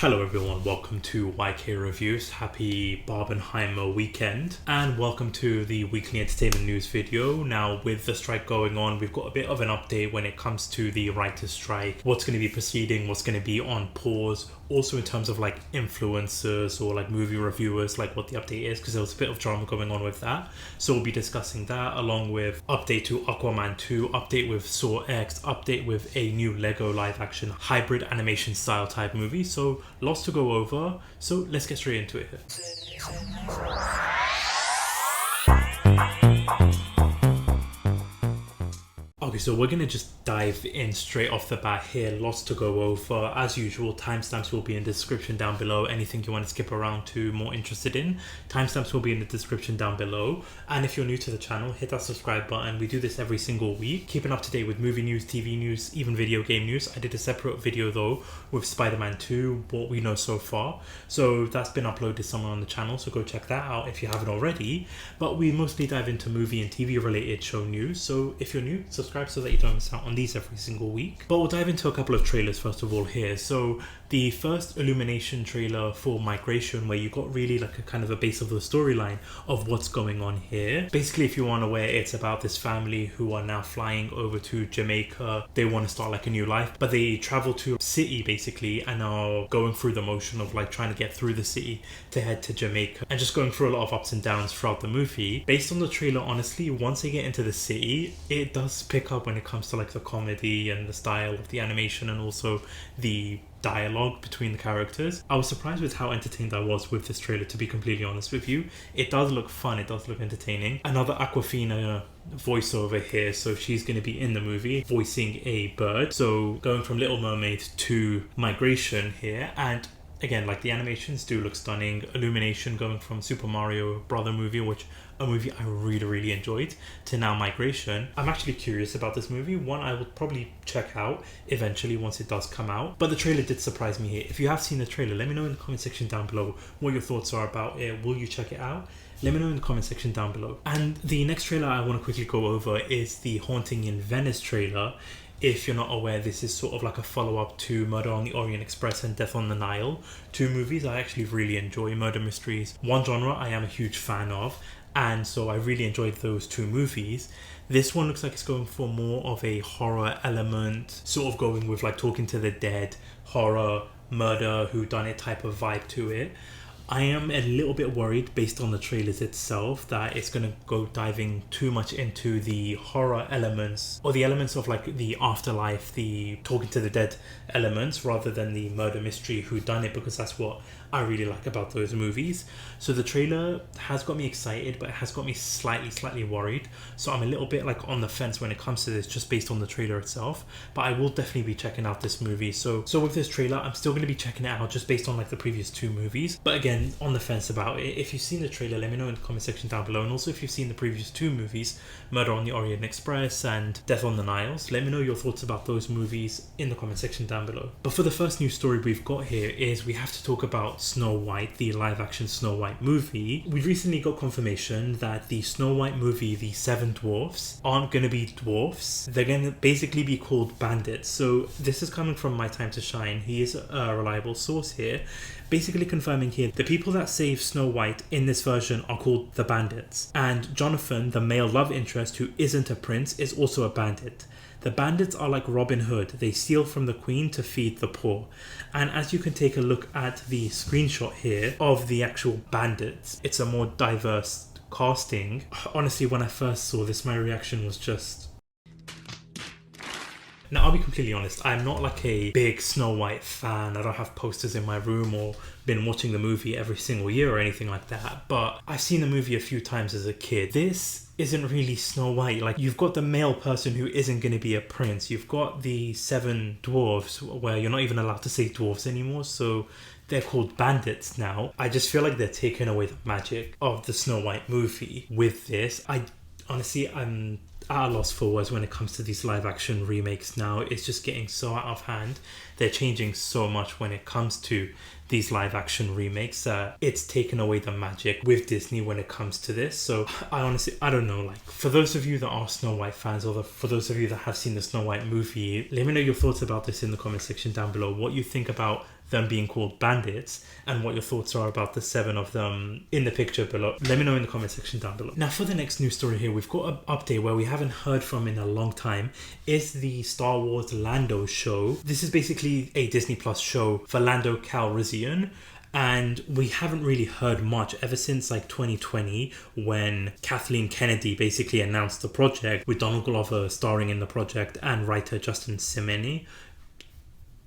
Hello everyone, welcome to YK Reviews. Happy Barbenheimer weekend and welcome to the weekly entertainment news video. Now with the strike going on, we've got a bit of an update when it comes to the writer's strike, what's going to be proceeding, what's going to be on pause, also in terms of like influencers or like movie reviewers, like what the update is, because there was a bit of drama going on with that. So we'll be discussing that along with update to Aquaman 2, update with Saw X, update with a new Lego live action hybrid animation style type movie. So lots to go over, so let's get straight into it here. Okay, so we're gonna just dive in straight off the bat here. Lots to go over. As usual, timestamps will be in the description down below. Anything you want to skip around to, more interested in, timestamps will be in the description down below. And if you're new to the channel, hit that subscribe button. We do this every single week, keeping up to date with movie news, TV news, even video game news. I did a separate video though with Spider-Man 2, what we know so far. So that's been uploaded somewhere on the channel, so go check that out if you haven't already. But we mostly dive into movie and TV related show news. So if you're new, subscribe so that you don't miss out on these every single week. But we'll dive into a couple of trailers first of all here. So the first Illumination trailer for Migration, where you got really like a kind of a base of the storyline of what's going on here. Basically, if you aren't aware, it's about this family who are now flying over to Jamaica. They want to start like a new life, but they travel to a city basically and are going through the motion of like trying to get through the city to head to Jamaica and just going through a lot of ups and downs throughout the movie. Based on the trailer, honestly, once they get into the city, it does pick up when it comes to like the comedy and the style of the animation and also the dialogue between the characters. I was surprised with how entertained I was with this trailer, to be completely honest with you. It does look fun, it does look entertaining. Another Aquafina voiceover here, so she's going to be in the movie voicing a bird. So going from Little Mermaid to Migration here, and again, like the animations do look stunning. Illumination going from Super Mario Brother movie, which a movie I really enjoyed, to now Migration. I'm actually curious about this movie. One I will probably check out eventually once it does come out. But the trailer did surprise me here. If you have seen the trailer, let me know in the comment section down below what your thoughts are about it. Will you check it out? Let me know in the comment section down below. And the next trailer I want to quickly go over is the Haunting in Venice trailer. If you're not aware, this is sort of like a follow-up to Murder on the Orient Express and Death on the Nile. Two movies I actually really enjoy. Murder mysteries, one genre I am a huge fan of, and so I really enjoyed those two movies. This one looks like it's going for more of a horror element, sort of going with like Talking to the Dead, horror, murder, whodunit type of vibe to it. I am a little bit worried based on the trailers itself that it's going to go diving too much into the horror elements or the elements of like the afterlife, the Talking to the Dead elements, rather than the murder mystery whodunit, because that's what I really like about those movies. So the trailer has got me excited, but it has got me slightly worried. So I'm a little bit like on the fence when it comes to this, just based on the trailer itself. But I will definitely be checking out this movie. So with this trailer, I'm still going to be checking it out just based on like the previous two movies. But again, on the fence about it. If you've seen the trailer, let me know in the comment section down below. And also if you've seen the previous two movies, Murder on the Orient Express and Death on the Nile, let me know your thoughts about those movies in the comment section down below. But for the first news story we've got here is we have to talk about Snow White, the live action Snow White movie. We recently got confirmation that the Snow White movie, the Seven Dwarfs, aren't going to be dwarfs. They're going to basically be called bandits. So this is coming from My Time to Shine. He is a reliable source here, basically confirming here the people that save Snow White in this version are called the bandits. And Jonathan, the male love interest who isn't a prince, is also a bandit. The bandits are like Robin Hood. They steal from the queen to feed the poor. And as you can take a look at the screenshot here of the actual bandits, it's a more diverse casting. Honestly, when I first saw this, my reaction was just... Now, I'll be completely honest, I'm not like a big Snow White fan. I don't have posters in my room or been watching the movie every single year or anything like that. But I've seen the movie a few times as a kid. This isn't really Snow White. Like, you've got the male person who isn't going to be a prince. You've got the seven dwarves where you're not even allowed to say dwarves anymore. So they're called bandits now. I just feel like they're taking away the magic of the Snow White movie with this. I'm at a loss for words when it comes to these live action remakes now. It's just getting so out of hand. They're changing so much when it comes to these live action remakes that it's taken away the magic with Disney when it comes to this. So I don't know, like, for those of you that are Snow White fans, or for those of you that have seen the Snow White movie, let me know your thoughts about this in the comment section down below. What you think about them being called bandits, and what your thoughts are about the 7 of them in the picture below. Let me know in the comment section down below. Now for the next news story here, we've got an update where we haven't heard from in a long time. Is the Star Wars Lando show. This is basically a Disney Plus show for Lando Calrissian. And we haven't really heard much ever since like 2020 when Kathleen Kennedy basically announced the project with Donald Glover starring in the project and writer Justin Simeni.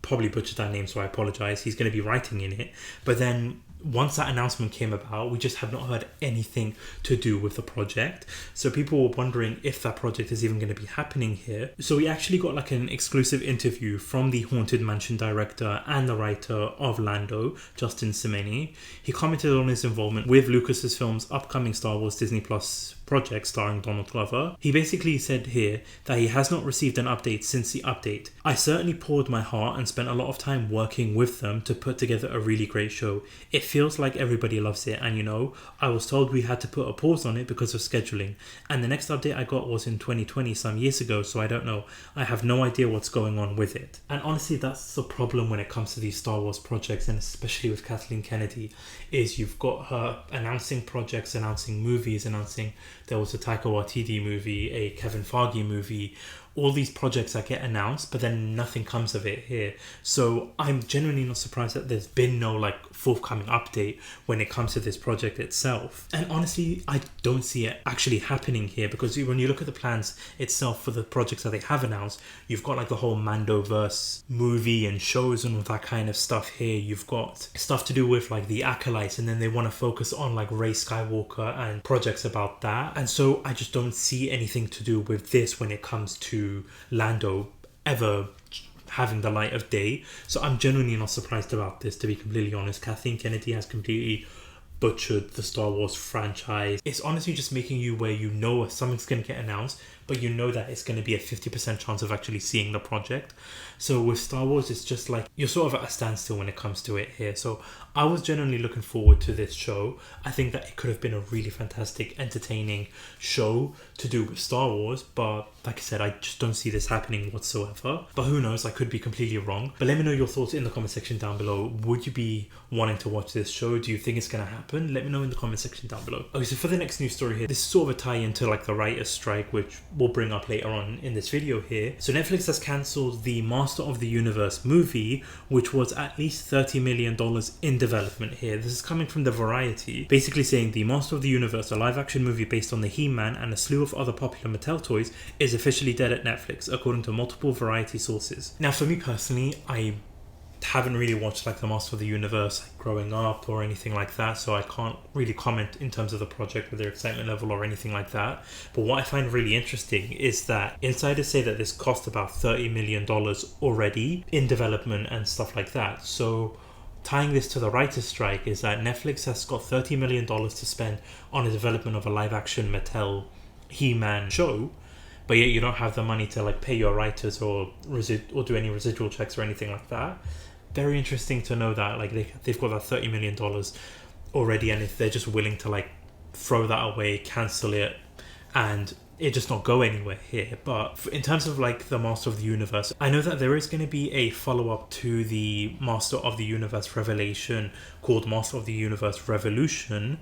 Probably butchered that name, so I apologize. He's going to be writing in it. But then once that announcement came about, we just have not heard anything to do with the project. So people were wondering if that project is even going to be happening here. So we actually got like an exclusive interview from the Haunted Mansion director and the writer of Lando, Justin Simeni. He commented on his involvement with Lucasfilm's upcoming Star Wars Disney Plus project starring Donald Glover. He basically said here that he has not received an update since the update. I certainly poured my heart and spent a lot of time working with them to put together a really great show. It feels like everybody loves it, and I was told we had to put a pause on it because of scheduling, and the next update I got was in 2020, some years ago, so I don't know. I have no idea what's going on with it. And honestly, that's the problem when it comes to these Star Wars projects, and especially with Kathleen Kennedy, is you've got her announcing projects, announcing movies, announcing there was a Taika Waititi movie, a Kevin Feige movie, all these projects that get announced, but then nothing comes of it here. So I'm genuinely not surprised that there's been no like forthcoming update when it comes to this project itself. And honestly, I don't see it actually happening here, because when you look at the plans itself for the projects that they have announced, you've got like the whole Mandoverse movie and shows and all that kind of stuff here. You've got stuff to do with like the Acolytes, and then they want to focus on like Rey Skywalker and projects about that. And so I just don't see anything to do with this when it comes to Lando ever having the light of day. So I'm genuinely not surprised about this, to be completely honest. Kathleen Kennedy has completely butchered the Star Wars franchise. It's honestly just making you where something's going to get announced, but that it's going to be a 50% chance of actually seeing the project. So with Star Wars, it's just like you're sort of at a standstill when it comes to it here. So I was genuinely looking forward to this show. I think that it could have been a really fantastic, entertaining show to do with Star Wars, but like I said, I just don't see this happening whatsoever. But who knows, I could be completely wrong. But let me know your thoughts in the comment section down below. Would you be wanting to watch this show? Do you think it's going to happen? Let me know in the comment section down below. Okay, so for the next news story here, this is sort of a tie into like the writer's strike, which we'll bring up later on in this video here. So Netflix has cancelled the Master of the Universe movie, which was at least $30 million in development here. This is coming from the Variety, basically saying the Master of the Universe, a live action movie based on the He-Man and a slew of other popular Mattel toys, is officially dead at Netflix, according to multiple Variety sources. Now for me personally, I haven't really watched like the Master of the Universe like growing up or anything like that, so I can't really comment in terms of the project with their excitement level or anything like that. But what I find really interesting is that insiders say that this cost about $30 million already in development and stuff like that. So tying this to the writer's strike is that Netflix has got $30 million to spend on the development of a live action Mattel He-Man show, but yet you don't have the money to like pay your writers or do any residual checks or anything like that. Very interesting to know that like they've got that $30 million already, and if they're just willing to like throw that away, cancel it, and it just not go anywhere here. But in terms of like the Master of the Universe, I know that there is going to be a follow-up to the Master of the Universe Revelation called Master of the Universe Revolution,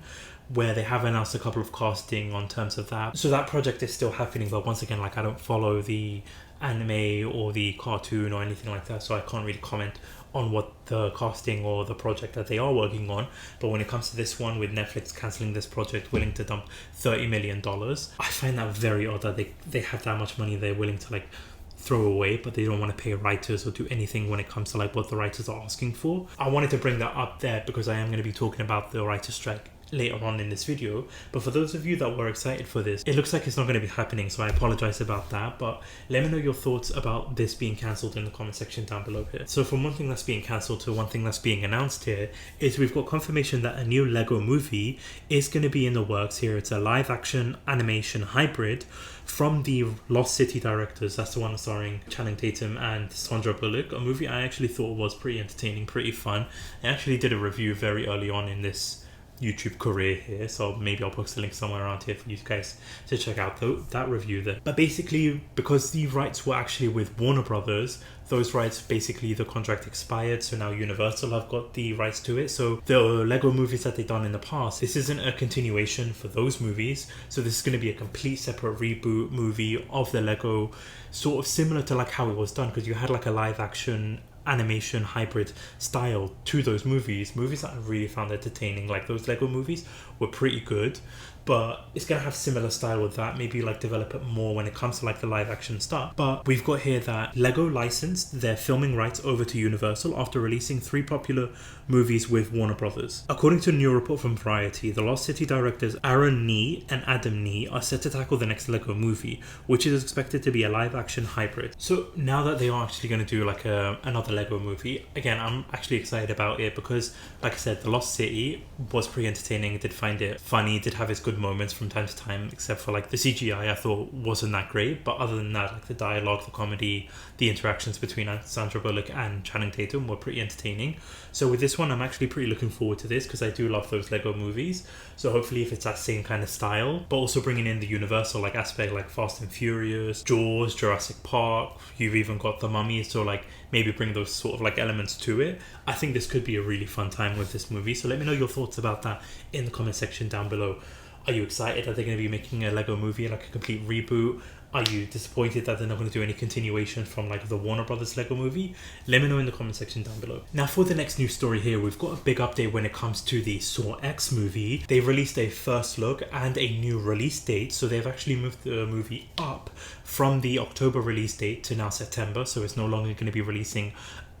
where they have announced a couple of casting on terms of that. So that project is still happening, but once again, like I don't follow the anime or the cartoon or anything like that, so I can't really comment on what the casting or the project that they are working on. But when it comes to this one, with Netflix cancelling this project, willing to dump $30 million, I find that very odd that they have that much money they're willing to like throw away, but they don't want to pay writers or do anything when it comes to like what the writers are asking for. I wanted to bring that up there because I am going to be talking about the writer's strike later on in this video. But for those of you that were excited for this, it looks like it's not going to be happening, so I apologize about that. But let me know your thoughts about this being cancelled in the comment section down below here. So from one thing that's being cancelled to one thing that's being announced here is we've got confirmation that a new Lego movie is going to be in the works here. It's a live action animation hybrid from the Lost City directors. That's the one starring Channing Tatum and Sandra Bullock, a movie I actually thought was pretty entertaining, pretty fun. I actually did a review very early on in this YouTube career here, so maybe I'll post a link somewhere around here for you guys to check out that review there. But basically, because the rights were actually with Warner Brothers, those rights, basically the contract expired, so now Universal have got the rights to it. So the Lego movies that they've done in the past, this isn't a continuation for those movies, so this is going to be a complete separate reboot movie of the Lego, sort of similar to like how it was done, because you had like a live action animation hybrid style to those movies that I really found entertaining. Like those Lego movies were pretty good, but it's gonna have similar style with that, maybe like develop it more when it comes to like the live action stuff. But we've got here that Lego licensed their filming rights over to Universal after releasing 3 popular movies with Warner Brothers. According to a new report from Variety, the Lost City directors Aaron Nee and Adam Nee are set to tackle the next Lego movie, which is expected to be a live action hybrid. So now that they are actually going to do like another Lego movie, again, I'm actually excited about it because, like I said, the Lost City was pretty entertaining. I did find it funny, did have its good moments from time to time, except for like the CGI I thought wasn't that great. But other than that, like the dialogue, the comedy, the interactions between Sandra Bullock and Channing Tatum were pretty entertaining. So with this one, I'm actually pretty looking forward to this because I do love those Lego movies. So hopefully if it's that same kind of style, but also bringing in the Universal like aspect, like Fast and Furious, Jaws, Jurassic Park, you've even got The Mummy, so like maybe bring those sort of like elements to it. I think this could be a really fun time with this movie. So let me know your thoughts about that in the comment section down below. Are you excited that they're going to be making a Lego movie, like a complete reboot? Are you disappointed that they're not going to do any continuation from like the Warner Brothers Lego movie? Let me know in the comment section down below. Now for the next news story here, we've got a big update when it comes to the Saw X movie. They've released a first look and a new release date. So they've actually moved the movie up from the October release date to now September. So it's no longer going to be releasing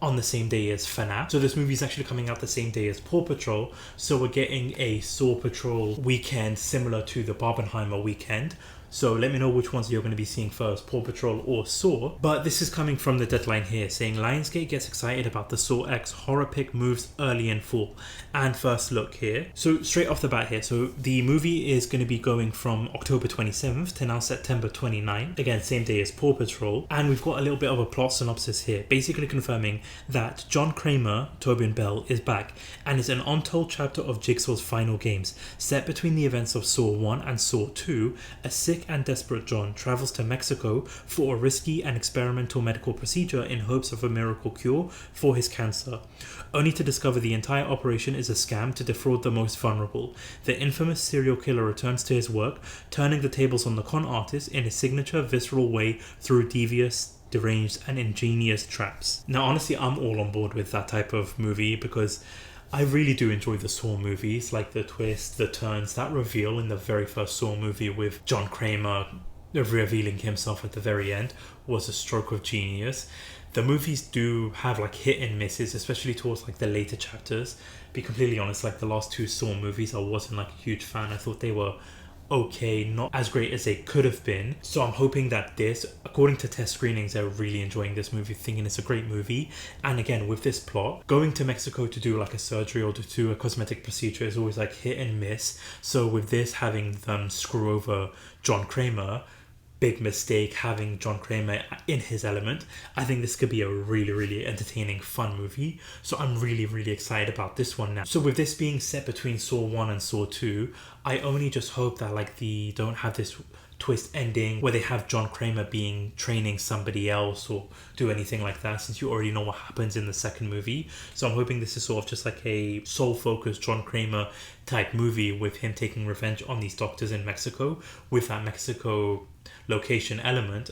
on the same day as FNAF. So this movie is actually coming out the same day as Paw Patrol. So we're getting a Saw Patrol weekend similar to the Barbenheimer weekend. So let me know which ones you're going to be seeing first, Paw Patrol or Saw. But this is coming from the deadline here, saying Lionsgate gets excited about the Saw X horror pick moves early in fall. And first look here. So straight off the bat here, so the movie is going to be going from October 27th to now September 29th. Again, same day as Paw Patrol. And we've got a little bit of a plot synopsis here, basically confirming that Johnkramer, Tobin Bell, is back and is an untold chapter of Jigsaw's final games. Set between the events of Saw 1 and Saw 2, a sick and desperate John travels to Mexico for a risky and experimental medical procedure in hopes of a miracle cure for his cancer, only to discover the entire operation is a scam to defraud the most vulnerable. The infamous serial killer returns to his work, turning the tables on the con artist in his signature visceral way through devious, deranged and ingenious traps. Now honestly, I'm all on board with that type of movie because I really do enjoy the Saw movies, like the twists, the turns, that reveal in the very first Saw movie with Johnkramer revealing himself at the very end was a stroke of genius. The movies do have like hit and misses, especially towards like the later chapters. Be completely honest, like the last 2 Saw movies I wasn't like a huge fan. I thought they were okay, not as great as they could have been. So I'm hoping that this, according to test screenings, they're really enjoying this movie, thinking it's a great movie. And again, with this plot, going to Mexico to do like a surgery or to do a cosmetic procedure is always like hit and miss. So with this, having them screw over Johnkramer, big mistake having Johnkramer in his element. I think this could be a really, really entertaining, fun movie. So I'm really, really excited about this one now. So with this being set between Saw 1 and Saw 2, I only just hope that like they don't have this twist ending where they have Johnkramer being training somebody else or do anything like that, since you already know what happens in the second movie. So I'm hoping this is sort of just like a sole-focused Johnkramer type movie with him taking revenge on these doctors in Mexico with that Mexico location element.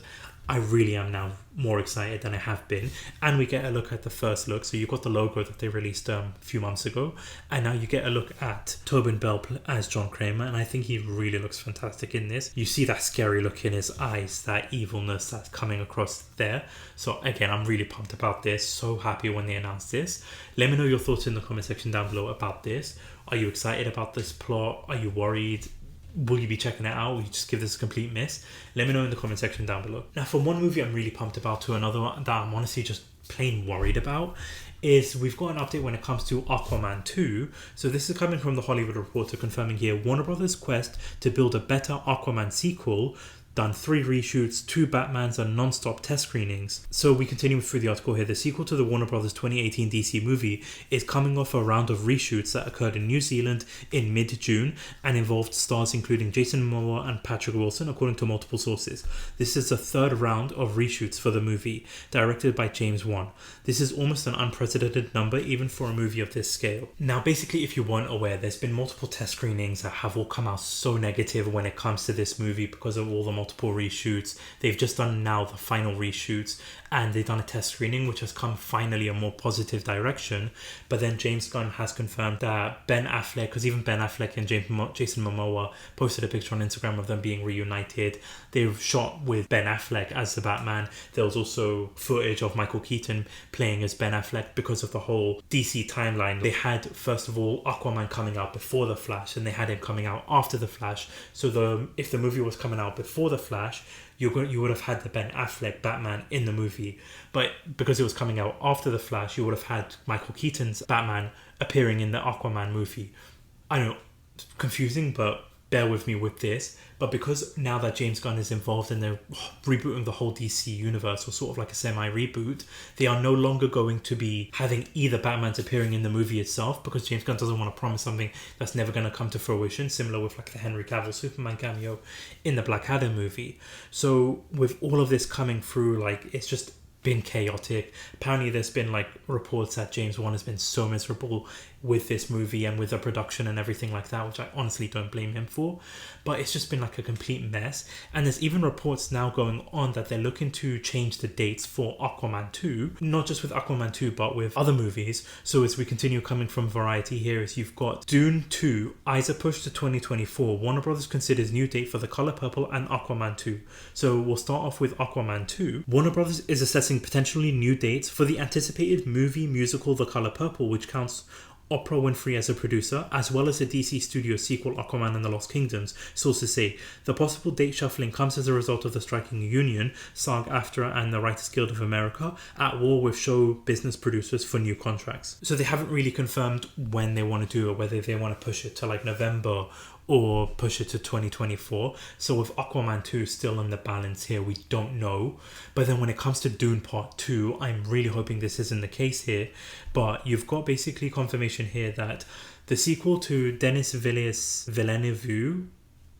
I really am now more excited than I have been. And we get a look at the first look. So you've got the logo that they released a few months ago. And now you get a look at Tobin Bell as Johnkramer. And I think he really looks fantastic in this. You see that scary look in his eyes, that evilness that's coming across there. So again, I'm really pumped about this. So happy when they announced this. Let me know your thoughts in the comment section down below about this. Are you excited about this plot? Are you worried? Will you be checking it out? Will you just give this a complete miss? Let me know in the comment section down below. Now, from one movie I'm really pumped about to another one that I'm honestly just plain worried about is we've got an update when it comes to Aquaman 2. So this is coming from the Hollywood Reporter confirming here Warner Brothers' quest to build a better Aquaman sequel done 3 reshoots, 2 Batmans, and non-stop test screenings. So we continue through the article here. The sequel to the Warner Brothers 2018 DC movie is coming off a round of reshoots that occurred in New Zealand in mid-June and involved stars including Jason Momoa and Patrick Wilson, according to multiple sources. This is the 3rd round of reshoots for the movie, directed by James Wan. This is almost an unprecedented number even for a movie of this scale. Now, basically, if you weren't aware, there's been multiple test screenings that have all come out so negative when it comes to this movie because of all the multiple reshoots. They've just done now the final reshoots, and they've done a test screening which has come finally a more positive direction. But then James Gunn has confirmed that Ben Affleck, because even Ben Affleck and Jason Momoa posted a picture on Instagram of them being reunited. They've shot with Ben Affleck as the Batman. There was also footage of Michael Keaton playing as Ben Affleck because of the whole DC timeline. They had, first of all, Aquaman coming out before The Flash, and they had him coming out after The Flash. So if the movie was coming out before The Flash, you would have had the Ben Affleck Batman in the movie. But because it was coming out after The Flash, you would have had Michael Keaton's Batman appearing in the Aquaman movie. I know, confusing, but bear with me with this. But because now that James Gunn is involved and they're rebooting the whole DC universe, or sort of like a semi-reboot, they are no longer going to be having either Batman's appearing in the movie itself, because James Gunn doesn't want to promise something that's never going to come to fruition, similar with like the Henry Cavill Superman cameo in the Black Adam movie. So with all of this coming through, like, it's just been chaotic. Apparently there's been like reports that James Wan has been so miserable with this movie and with the production and everything like that, which I honestly don't blame him for. But it's just been like a complete mess. And there's even reports now going on that they're looking to change the dates for Aquaman 2, not just with Aquaman 2 but with other movies. So as we continue coming from Variety here, is you've got Dune 2 eyes are pushed to 2024. Warner Brothers considers new date for The Color Purple and Aquaman 2. So we'll start off with Aquaman 2. Warner Brothers is assessing potentially new dates for the anticipated movie musical The Color Purple, which counts Oprah Winfrey as a producer, as well as the DC studio sequel Aquaman and the Lost Kingdoms. Sources say the possible date shuffling comes as a result of the striking union, SAG-AFTRA and the Writers Guild of America, at war with show business producers for new contracts. So they haven't really confirmed when they want to do it, whether they want to push it to like November or push it to 2024. So with Aquaman 2 still in the balance here, we don't know. But then when it comes to Dune Part 2, I'm really hoping this isn't the case here. But you've got basically confirmation here that the sequel to Denis Villeneuve,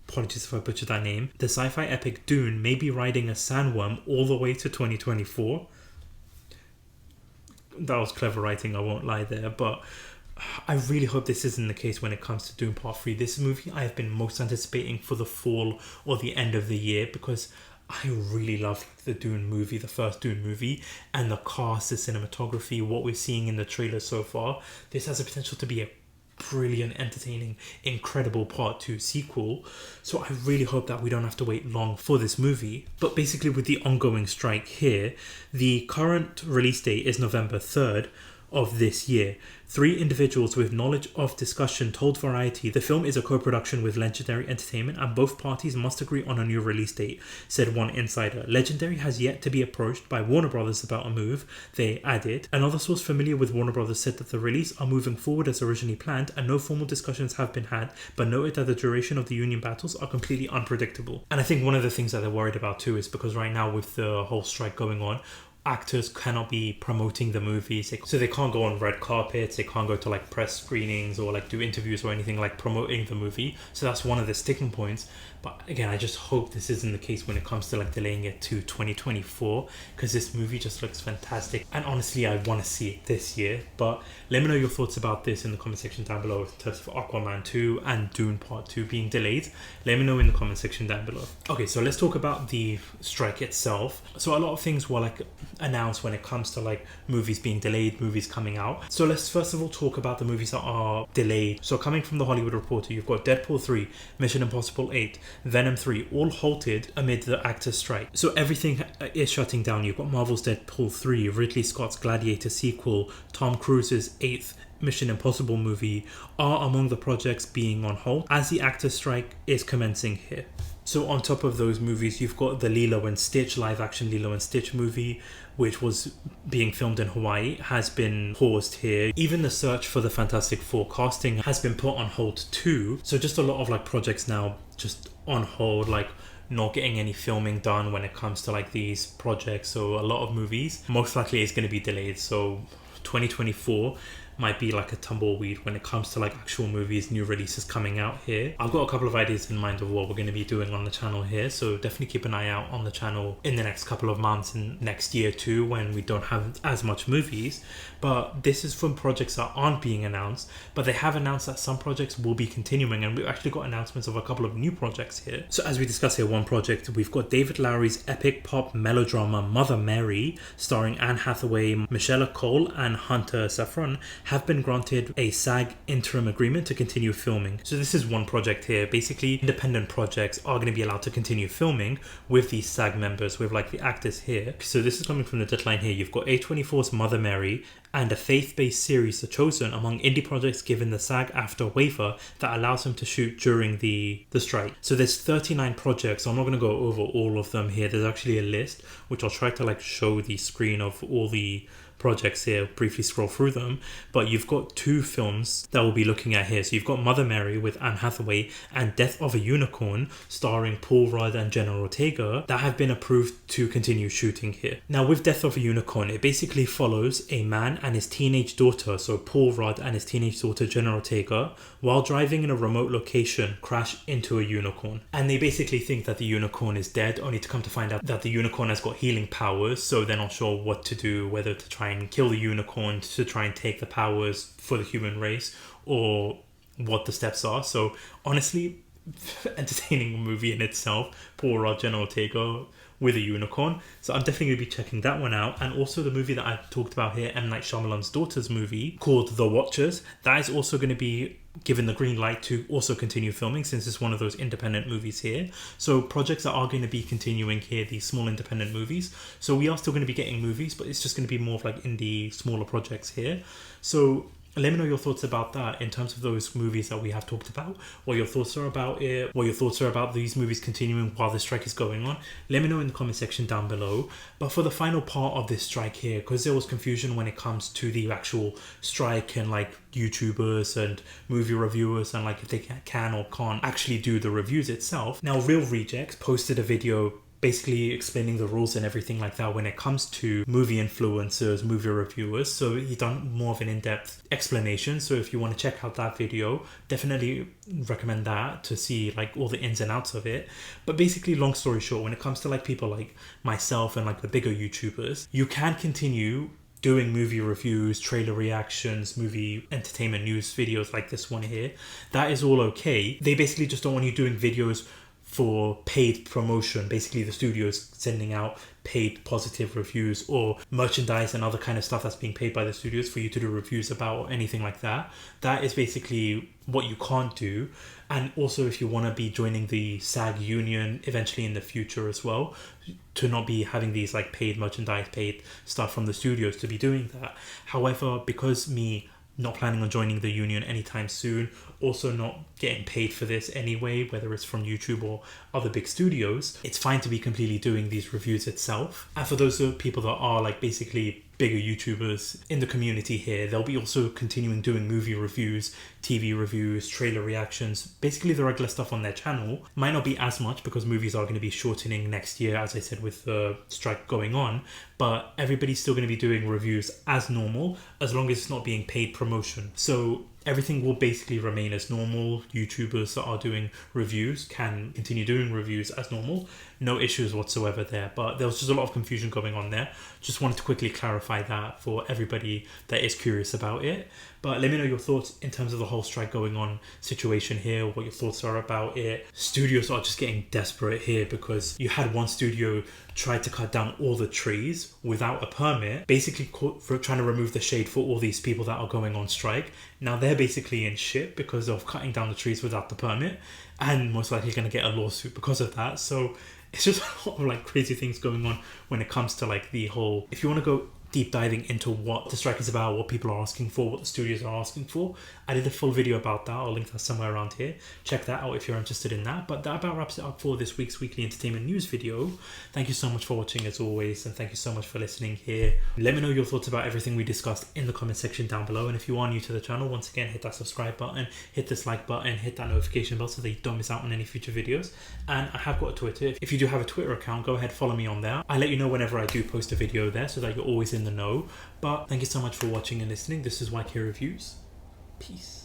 apologies if I butchered that name, the sci-fi epic Dune may be riding a sandworm all the way to 2024. That was clever writing, I won't lie there, but I really hope this isn't the case when it comes to Dune Part 3. This movie I have been most anticipating for the fall or the end of the year, because I really love the Dune movie, the first Dune movie, and the cast, the cinematography, what we're seeing in the trailer so far. This has the potential to be a brilliant, entertaining, incredible Part 2 sequel. So I really hope that we don't have to wait long for this movie. But basically with the ongoing strike here, the current release date is November 3rd of this year. 3 individuals with knowledge of discussion told Variety the film is a co-production with Legendary Entertainment and both parties must agree on a new release date, said one insider. Legendary has yet to be approached by Warner Brothers about a move, they added. Another source familiar with Warner Brothers said that the release are moving forward as originally planned and no formal discussions have been had, but noted that the duration of the union battles are completely unpredictable. And I think one of the things that they're worried about too is because right now with the whole strike going on, actors cannot be promoting the movies, so they can't go on red carpets, they can't go to like press screenings or like do interviews or anything like promoting the movie. So that's one of the sticking points. But again, I just hope this isn't the case when it comes to like delaying it to 2024, because this movie just looks fantastic and honestly I want to see it this year. But let me know your thoughts about this in the comment section down below in terms of Aquaman 2 and Dune Part 2 being delayed. Let me know in the comment section down below. Okay, so let's talk about the strike itself. So a lot of things were like announced when it comes to like movies being delayed, movies coming out. So let's first of all talk about the movies that are delayed. So coming from the Hollywood Reporter, you've got Deadpool 3, Mission Impossible 8, Venom 3, all halted amid the actors' strike. So everything is shutting down. You've got Marvel's Deadpool 3, Ridley Scott's Gladiator sequel, Tom Cruise's 8th Mission Impossible movie are among the projects being on hold as the actors' strike is commencing here. So on top of those movies, you've got the Lilo and Stitch, live action Lilo and Stitch movie, which was being filmed in Hawaii, has been paused here. Even the search for the Fantastic Four casting has been put on hold too. So just a lot of like projects now just on hold, like not getting any filming done when it comes to like these projects. So a lot of movies most likely is going to be delayed. So 2024 might be like a tumbleweed when it comes to like actual movies, new releases coming out here. I've got a couple of ideas in mind of what we're going to be doing on the channel here, so definitely keep an eye out on the channel in the next couple of months and next year too, when we don't have as much movies. But this is from projects that aren't being announced, but they have announced that some projects will be continuing, and we've actually got announcements of a couple of new projects here. So as we discuss here, one project, we've got David Lowery's epic pop melodrama Mother Mary, starring Anne Hathaway, Michelle Cole and Hunter Safran, have been granted a SAG interim agreement to continue filming. So this is one project here. Basically, independent projects are going to be allowed to continue filming with these SAG members, with like the actors here. So this is coming from the deadline here. You've got A24's Mother Mary and a faith-based series are chosen among indie projects given the SAG-AFTRA waiver that allows them to shoot during the strike. So there's 39 projects. So I'm not going to go over all of them here. There's actually a list which I'll try to like show the screen of all the projects here, briefly scroll through them. But you've got two films that we'll be looking at here. So you've got Mother Mary with Anne Hathaway and Death of a Unicorn starring Paul Rudd and Jenna Ortega that have been approved to continue shooting here. Now with Death of a Unicorn, it basically follows a man and his teenage daughter, so Paul Rudd and his teenage daughter Jenna Ortega, while driving in a remote location, crash into a unicorn. And they basically think that the unicorn is dead, only to come to find out that the unicorn has got healing powers, so they're not sure what to do, whether to try and kill the unicorn to try and take the powers for the human race, or what the steps are. So honestly, entertaining movie in itself. Paul Rudd, Jenna Ortega with a unicorn. So I'm definitely going to be checking that one out. And also the movie that I talked about here, M. Night Shyamalan's daughter's movie called The Watchers, that is also going to be given the green light to also continue filming, since it's one of those independent movies here. So projects that are going to be continuing here, these small independent movies. So we are still going to be getting movies, but it's just going to be more of like indie, smaller projects here. So let me know your thoughts about that in terms of those movies that we have talked about, what your thoughts are about it, what your thoughts are about these movies continuing while the strike is going on. Let me know in the comment section down below. But for the final part of this strike here, because there was confusion when it comes to the actual strike and like YouTubers and movie reviewers and like if they can or can't actually do the reviews itself. Now Real Rejects posted a video basically explaining the rules and everything like that when it comes to movie influencers, movie reviewers. So he done more of an in-depth explanation. So if you want to check out that video, definitely recommend that to see like all the ins and outs of it. But basically, long story short, when it comes to like people like myself and like the bigger YouTubers, you can continue doing movie reviews, trailer reactions, movie entertainment news videos like this one here. That is all okay. They basically just don't want you doing videos for paid promotion, basically the studios sending out paid positive reviews or merchandise and other kind of stuff that's being paid by the studios for you to do reviews about or anything like that. That is basically what you can't do. And also if you want to be joining the SAG union eventually in the future as well, to not be having these like paid merchandise, paid stuff from the studios, to be doing that. However, because me not planning on joining the union anytime soon, also not getting paid for this anyway, whether it's from YouTube or other big studios, it's fine to be completely doing these reviews itself. And for those people that are like basically bigger YouTubers in the community here, they'll be also continuing doing movie reviews, TV reviews, trailer reactions, basically the regular stuff on their channel. Might not be as much because movies are going to be shortening next year, as I said, with the strike going on, but everybody's still going to be doing reviews as normal, as long as it's not being paid promotion. So everything will basically remain as normal. YouTubers that are doing reviews can continue doing reviews as normal. No issues whatsoever there. But there was just a lot of confusion going on there. Just wanted to quickly clarify that for everybody that is curious about it. But let me know your thoughts in terms of the whole strike going on situation here, what your thoughts are about it. Studios are just getting desperate here because you had one studio try to cut down all the trees without a permit, basically trying to remove the shade for all these people that are going on strike. Now they're basically in shit because of cutting down the trees without the permit, and most likely going to get a lawsuit because of that. So it's just a lot of like crazy things going on when it comes to like the whole, if you want to go deep diving into what the strike is about, what people are asking for, what the studios are asking for. I did a full video about that. I'll link that somewhere around here. Check that out if you're interested in that. But that about wraps it up for this week's weekly entertainment news video. Thank you so much for watching as always, and thank you so much for listening here. Let me know your thoughts about everything we discussed in the comment section down below. And if you are new to the channel, once again, hit that subscribe button, hit this like button, hit that notification bell so that you don't miss out on any future videos. And I have got a Twitter. If you do have a Twitter account, go ahead, follow me on there. I let you know whenever I do post a video there so that you're always in the know. But thank you so much for watching and listening. This is YK Reviews. Peace.